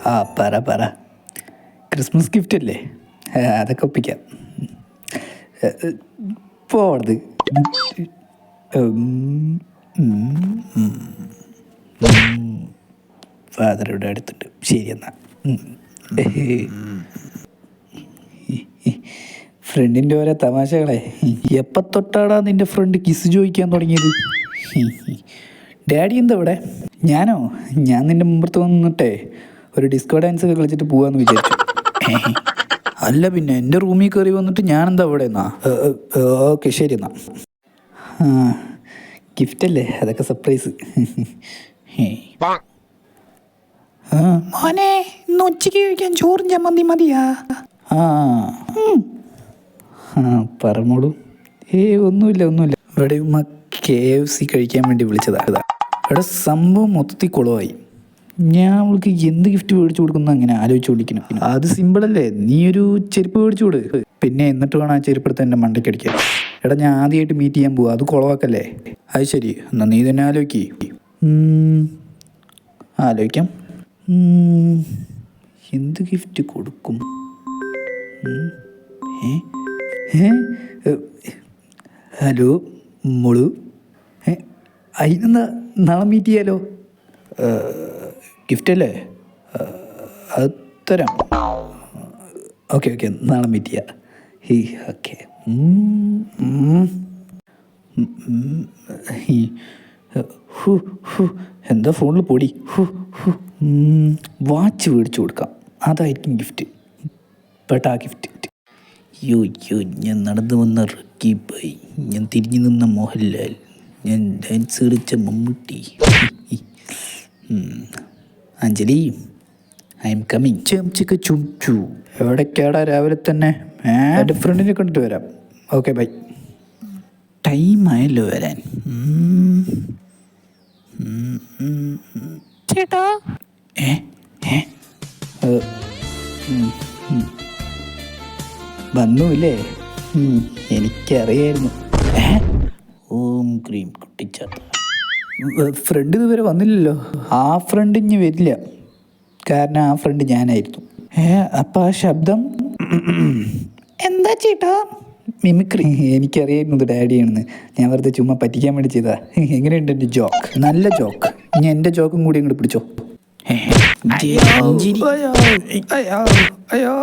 ആ പറ പറ. ക്രിസ്മസ് ഗിഫ്റ്റ് അല്ലേ? അതൊക്കെ ഒപ്പിക്കാം. പോണത് ഫാദർ ഇവിടെ അടുത്തുണ്ട്. ശരി എന്നാ. ഫ്രണ്ടിൻ്റെ ഓരോ തമാശകളെ. എപ്പം തൊട്ടാടാ നിൻ്റെ ഫ്രണ്ട് കിസ് ചോദിക്കാൻ തുടങ്ങിയത്? ഡാഡി എന്താ ഇവിടെ? ഞാൻ നിൻ്റെ മുമ്പത്ത് വന്നിട്ടേ ഒരു ഡിസ്കോ ഡാൻസ് ഒക്കെ കളിച്ചിട്ട് പോവാന്ന് വിചാരിച്ചു. അല്ല പിന്നെ എൻ്റെ റൂമിൽ കയറി വന്നിട്ട് ഞാനെന്താ ഇവിടെ എന്നാ? ഓക്കെ ശരി എന്നാ. ഗിഫ്റ്റല്ലേ, അതൊക്കെ സർപ്രൈസ്. മോനെ ഇന്ന് ഉച്ചയ്ക്ക് കഴിക്കാൻ ചോറും ചമ്മന്തി മതിയാ? പറഞ്ഞോളൂ. ഒന്നുമില്ല. ഇവിടെ KFC കഴിക്കാൻ വേണ്ടി വിളിച്ചതാ. ഇവിടെ സംഭവം മൊത്തത്തിൽ കുളമായി. ഞാൻ അവൾക്ക് എന്ത് ഗിഫ്റ്റ് മേടിച്ചു കൊടുക്കുന്നു അങ്ങനെ ആലോചിച്ച് കൊണ്ടിരിക്കണം. അത് സിമ്പിളല്ലേ, നീ ഒരു ചെരുപ്പ് മേടിച്ചു കൊടു. പിന്നെ എന്നിട്ട് വേണം ആ ചെരുപ്പെടുത്ത് എൻ്റെ മണ്ടയ്ക്ക് അടിക്കാൻ. എടാ ഞാൻ ആദ്യമായിട്ട് മീറ്റ് ചെയ്യാൻ പോവാ, അത് കുളവാക്കല്ലേ? അത് ശരി, എന്നാൽ നീ തന്നെ ആലോചിക്കാം. എന്ത് ഗിഫ്റ്റ് കൊടുക്കും? ഹലോ മോളു, അതിനെന്താ നാളെ മീറ്റ് ചെയ്യാലോ? ഗിഫ്റ്റ് അല്ലേ, അത് തരാം. ഓക്കെ നാളെ മീറ്റ് ചെയ്യാം. ഓക്കെ. എന്താ ഫോണിൽ പൊടി? വാച്ച് മേടിച്ചു കൊടുക്കാം, അതായിരിക്കും ഗിഫ്റ്റ്. പെട്ടാ ഗിഫ്റ്റ്. യോ ഞാൻ നടന്നു വന്ന റക്കി ബൈ, ഞാൻ തിരിഞ്ഞു നിന്ന മോഹൻലാൽ, ഞാൻ ഡാൻസ് കളിച്ച Mammootty. Anjali, I am coming. ചെംചിക്ക ചുംചു. എവിടേക്കാടാ രാവിലെ തന്നെ? എൻ്റെ ഫ്രണ്ടിനെ കണ്ടിട്ട് വരാം. Okay bye. ടൈം ആയല്ലോ വരാൻ. ചേട്ടാ വന്നുല്ലേ? എനിക്കറിയായിരുന്നു. ഓം ക്രീം കുട്ടിച്ചാത്ത. ഫ്രണ്ട് ഇതുവരെ വന്നില്ലല്ലോ. ആ ഫ്രണ്ട് ഇനി വരില്ല, കാരണം ആ ഫ്രണ്ട് ഞാനായിരുന്നു. അപ്പം ആ ശബ്ദം എന്താ ചേട്ടാ? മിമിക്രി. എനിക്കറിയായിരുന്നു ഡാഡിയാണെന്ന്. ഞാൻ വെറുതെ ചുമ്മാ പറ്റിക്കാൻ വേണ്ടി ചെയ്താ. എങ്ങനെയുണ്ട് എൻ്റെ ജോക്ക്? നല്ല ജോക്ക്. ഇനി എൻ്റെ ജോക്കും കൂടി അങ്ങോട്ട് പിടിച്ചോ. അയ്യോ